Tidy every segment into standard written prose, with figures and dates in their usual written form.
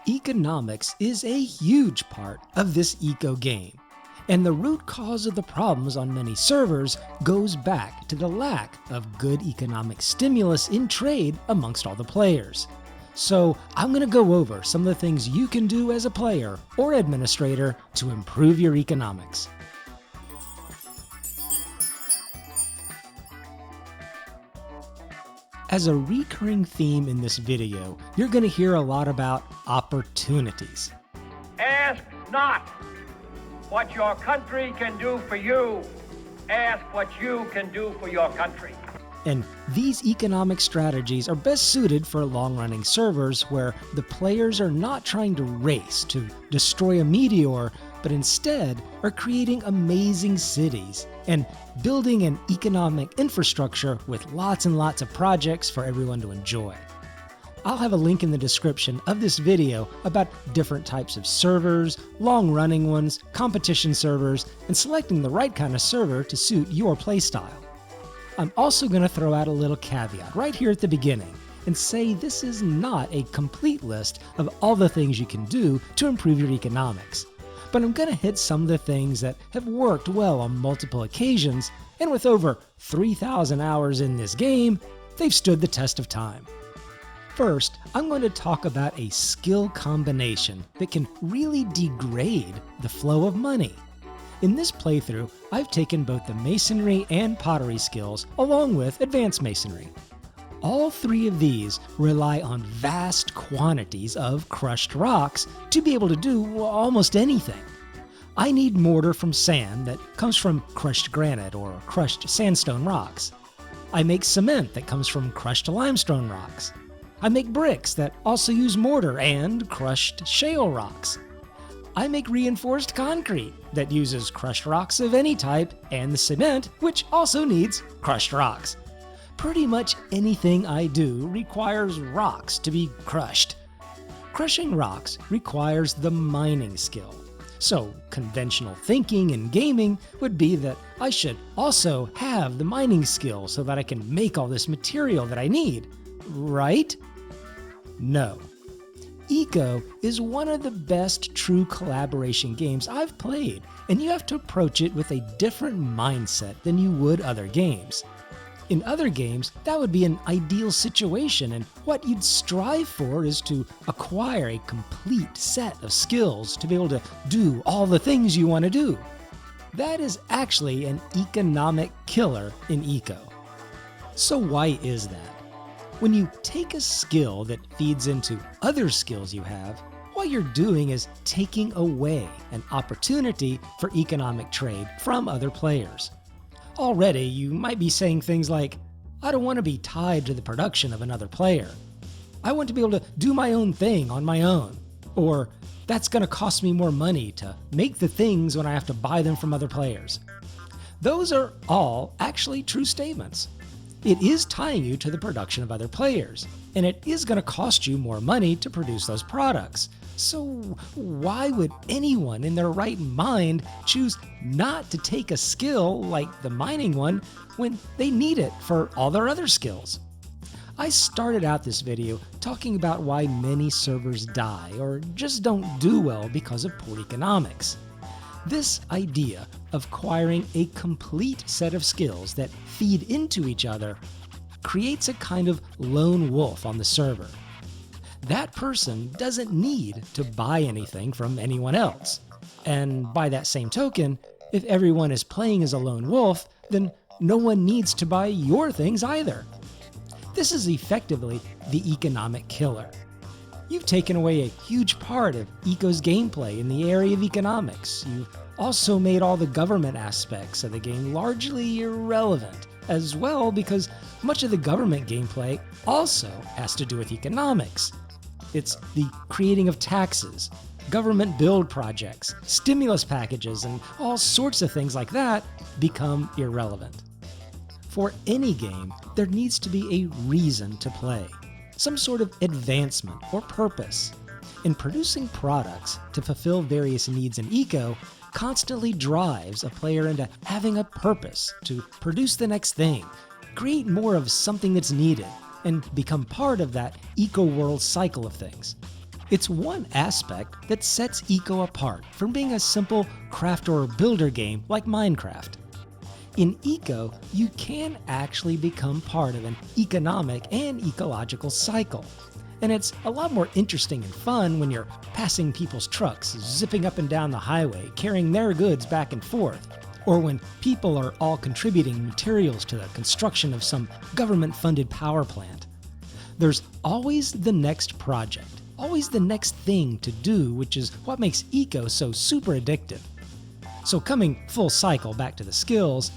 Economics is a huge part of this eco game, and the root cause of the problems on many servers goes back to the lack of good economic stimulus in trade amongst all the players. So I'm going to go over some of the things you can do as a player or administrator to improve your economics. As a recurring theme in this video, you're going to hear a lot about opportunities. Ask not what your country can do for you. Ask what you can do for your country. And these economic strategies are best suited for long-running servers where the players are not trying to race to destroy a meteor, but instead are creating amazing cities and building an economic infrastructure with lots and lots of projects for everyone to enjoy. I'll have a link in the description of this video about different types of servers, long-running ones, competition servers, and selecting the right kind of server to suit your playstyle. I'm also going to throw out a little caveat right here at the beginning and say this is not a complete list of all the things you can do to improve your economics. But I'm going to hit some of the things that have worked well on multiple occasions, and with over 3,000 hours in this game, they've stood the test of time. First, I'm going to talk about a skill combination that can really degrade the flow of money. In this playthrough, I've taken both the masonry and pottery skills along with advanced masonry. All three of these rely on vast quantities of crushed rocks to be able to do almost anything. I need mortar from sand that comes from crushed granite or crushed sandstone rocks. I make cement that comes from crushed limestone rocks. I make bricks that also use mortar and crushed shale rocks. I make reinforced concrete that uses crushed rocks of any type and the cement, which also needs crushed rocks. Pretty much anything I do requires rocks to be crushed. Crushing rocks requires the mining skill. So conventional thinking in gaming would be that I should also have the mining skill so that I can make all this material that I need, right? No. Eco is one of the best true collaboration games I've played, and you have to approach it with a different mindset than you would other games. In other games, that would be an ideal situation, and what you'd strive for is to acquire a complete set of skills to be able to do all the things you want to do. That is actually an economic killer in Eco. So why is that? When you take a skill that feeds into other skills you have, what you're doing is taking away an opportunity for economic trade from other players. Already, you might be saying things like, I don't want to be tied to the production of another player. I want to be able to do my own thing on my own. Or, that's going to cost me more money to make the things when I have to buy them from other players. Those are all actually true statements. It is tying you to the production of other players, and it is going to cost you more money to produce those products. So why would anyone in their right mind choose not to take a skill like the mining one when they need it for all their other skills? I started out this video talking about why many servers die or just don't do well because of poor economics. This idea of acquiring a complete set of skills that feed into each other creates a kind of lone wolf on the server. That person doesn't need to buy anything from anyone else. And by that same token, if everyone is playing as a lone wolf, then no one needs to buy your things either. This is effectively the economic killer. You've taken away a huge part of Eco's gameplay in the area of economics. You've also made all the government aspects of the game largely irrelevant as well, because much of the government gameplay also has to do with economics. It's the creating of taxes, government build projects, stimulus packages, and all sorts of things like that become irrelevant. For any game, there needs to be a reason to play, some sort of advancement or purpose. And producing products to fulfill various needs in Eco constantly drives a player into having a purpose to produce the next thing, create more of something that's needed, and become part of that eco-world cycle of things. It's one aspect that sets Eco apart from being a simple craft or builder game like Minecraft. In Eco, you can actually become part of an economic and ecological cycle. And it's a lot more interesting and fun when you're passing people's trucks, zipping up and down the highway, carrying their goods back and forth, or when people are all contributing materials to the construction of some government-funded power plant. There's always the next project, always the next thing to do, which is what makes Eco so super addictive. So coming full cycle back to the skills,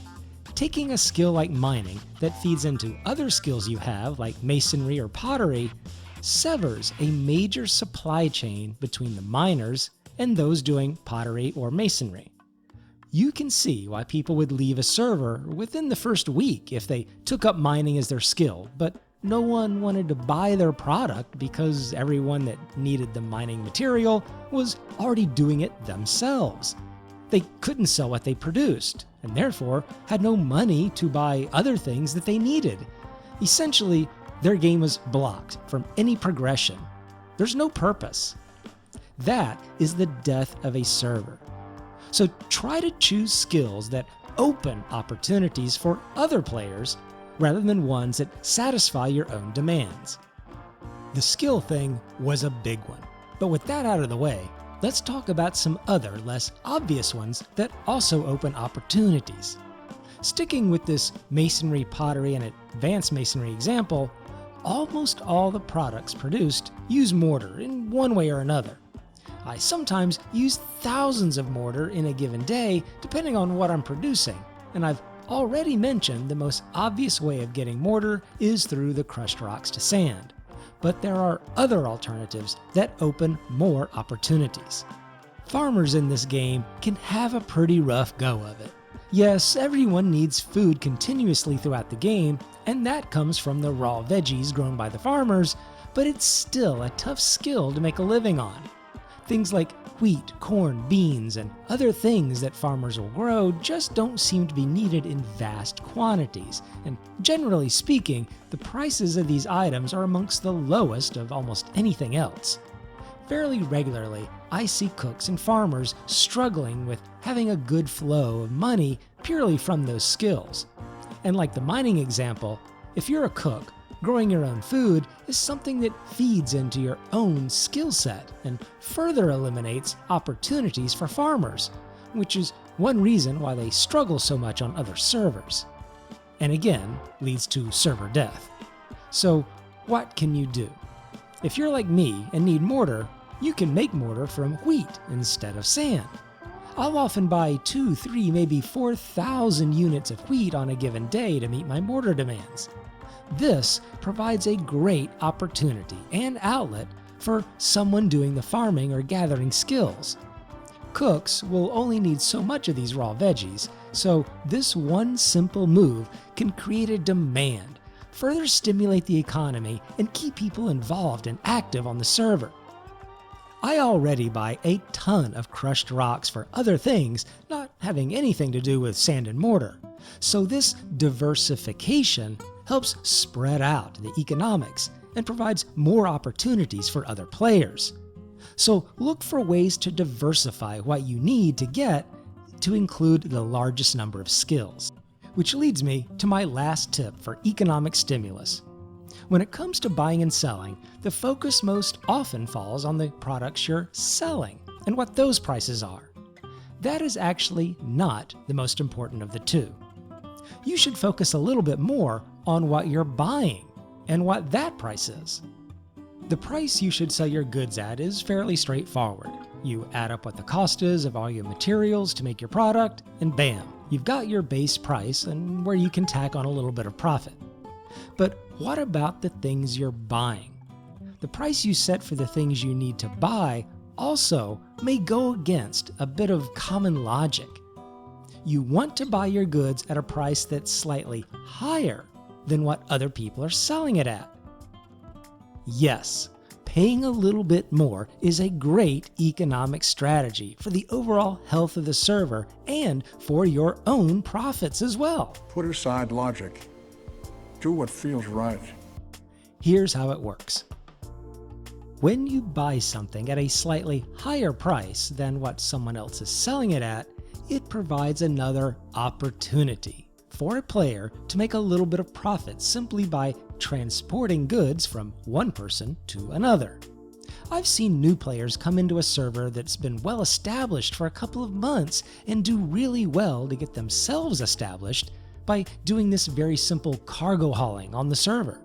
taking a skill like mining that feeds into other skills you have, like masonry or pottery, severs a major supply chain between the miners and those doing pottery or masonry. You can see why people would leave a server within the first week if they took up mining as their skill, but no one wanted to buy their product because everyone that needed the mining material was already doing it themselves. They couldn't sell what they produced, and therefore had no money to buy other things that they needed. Essentially, their game was blocked from any progression. There's no purpose. That is the death of a server. So try to choose skills that open opportunities for other players rather than ones that satisfy your own demands. The skill thing was a big one, but with that out of the way, let's talk about some other less obvious ones that also open opportunities. Sticking with this masonry, pottery, and advanced masonry example, almost all the products produced use mortar in one way or another. I sometimes use thousands of mortar in a given day depending on what I'm producing, and I've already mentioned the most obvious way of getting mortar is through the crushed rocks to sand. But there are other alternatives that open more opportunities. Farmers in this game can have a pretty rough go of it. Yes, everyone needs food continuously throughout the game, and that comes from the raw veggies grown by the farmers, but it's still a tough skill to make a living on. Things like wheat, corn, beans, and other things that farmers will grow just don't seem to be needed in vast quantities, and generally speaking, the prices of these items are amongst the lowest of almost anything else. Fairly regularly, I see cooks and farmers struggling with having a good flow of money purely from those skills. And like the mining example, if you're a cook, growing your own food is something that feeds into your own skill set and further eliminates opportunities for farmers, which is one reason why they struggle so much on other servers. And again, leads to server death. So what can you do? If you're like me and need mortar, you can make mortar from wheat instead of sand. I'll often buy 2, 3, maybe 4,000 units of wheat on a given day to meet my mortar demands. This provides a great opportunity and outlet for someone doing the farming or gathering skills. Cooks will only need so much of these raw veggies, so this one simple move can create a demand, further stimulate the economy, and keep people involved and active on the server. I already buy a ton of crushed rocks for other things not having anything to do with sand and mortar, so this diversification helps spread out the economics and provides more opportunities for other players. So look for ways to diversify what you need to get to include the largest number of skills. Which leads me to my last tip for economic stimulus. When it comes to buying and selling, the focus most often falls on the products you're selling and what those prices are. That is actually not the most important of the two. You should focus a little bit more on what you're buying and what that price is. The price you should sell your goods at is fairly straightforward. You add up what the cost is of all your materials to make your product, and bam, you've got your base price and where you can tack on a little bit of profit. But what about the things you're buying? The price you set for the things you need to buy also may go against a bit of common logic. You want to buy your goods at a price that's slightly higher than what other people are selling it at. Yes, paying a little bit more is a great economic strategy for the overall health of the server and for your own profits as well. Put aside logic. Do what feels right. Here's how it works. When you buy something at a slightly higher price than what someone else is selling it at, it provides another opportunity for a player to make a little bit of profit simply by transporting goods from one person to another. I've seen new players come into a server that's been well established for a couple of months and do really well to get themselves established by doing this very simple cargo hauling on the server.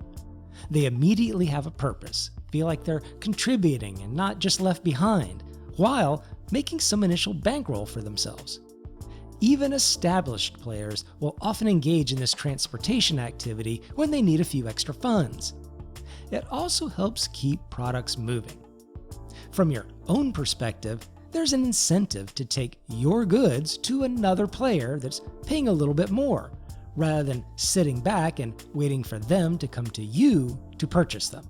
They immediately have a purpose, feel like they're contributing and not just left behind, while making some initial bankroll for themselves. Even established players will often engage in this transportation activity when they need a few extra funds. It also helps keep products moving. From your own perspective, there's an incentive to take your goods to another player that's paying a little bit more, rather than sitting back and waiting for them to come to you to purchase them.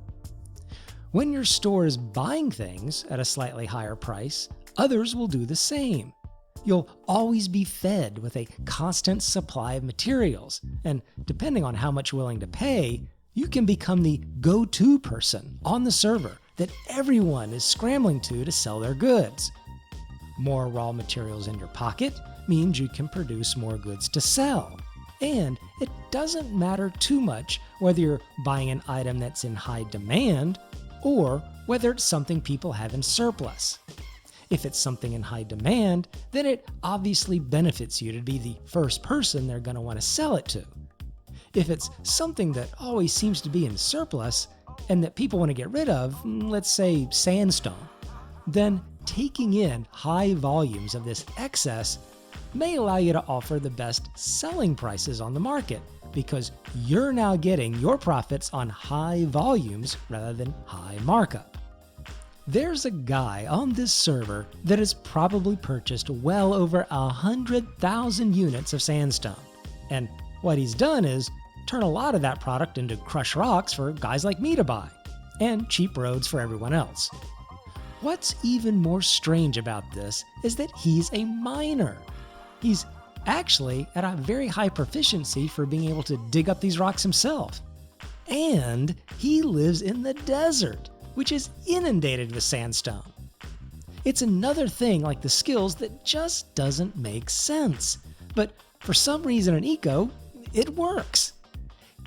When your store is buying things at a slightly higher price, others will do the same. You'll always be fed with a constant supply of materials, and depending on how much you're willing to pay, you can become the go-to person on the server that everyone is scrambling to sell their goods. More raw materials in your pocket means you can produce more goods to sell. And it doesn't matter too much whether you're buying an item that's in high demand or whether it's something people have in surplus. If it's something in high demand, then it obviously benefits you to be the first person they're going to want to sell it to. If it's something that always seems to be in surplus and that people want to get rid of, let's say sandstone, then taking in high volumes of this excess may allow you to offer the best selling prices on the market because you're now getting your profits on high volumes rather than high markup. There's a guy on this server that has probably purchased well over 100,000 units of sandstone. And what he's done is turn a lot of that product into crushed rocks for guys like me to buy, and cheap roads for everyone else. What's even more strange about this is that he's a miner. He's actually at a very high proficiency for being able to dig up these rocks himself. And he lives in the desert, which is inundated with sandstone. It's another thing like the skills that just doesn't make sense. But for some reason in Eco, it works.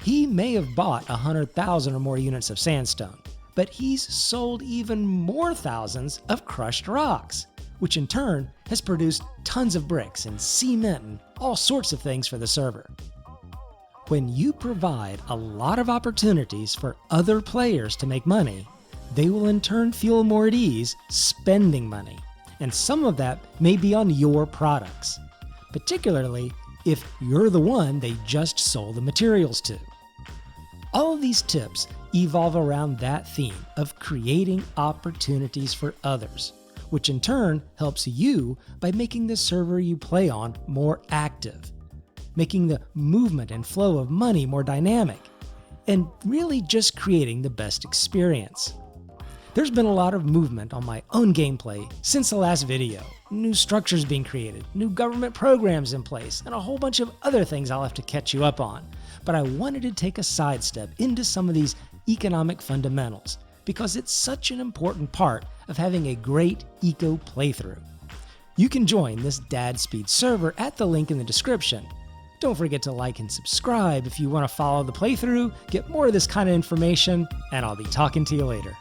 He may have bought 100,000 or more units of sandstone, but he's sold even more thousands of crushed rocks, which in turn has produced tons of bricks and cement and all sorts of things for the server. When you provide a lot of opportunities for other players to make money, they will in turn feel more at ease spending money, and some of that may be on your products, particularly if you're the one they just sold the materials to. All of these tips evolve around that theme of creating opportunities for others, which in turn helps you by making the server you play on more active, making the movement and flow of money more dynamic, and really just creating the best experience. There's been a lot of movement on my own gameplay since the last video. New structures being created, new government programs in place, and a whole bunch of other things I'll have to catch you up on. But I wanted to take a sidestep into some of these economic fundamentals because it's such an important part of having a great eco playthrough. You can join this DadSpeed server at the link in the description. Don't forget to like and subscribe if you want to follow the playthrough, get more of this kind of information, and I'll be talking to you later.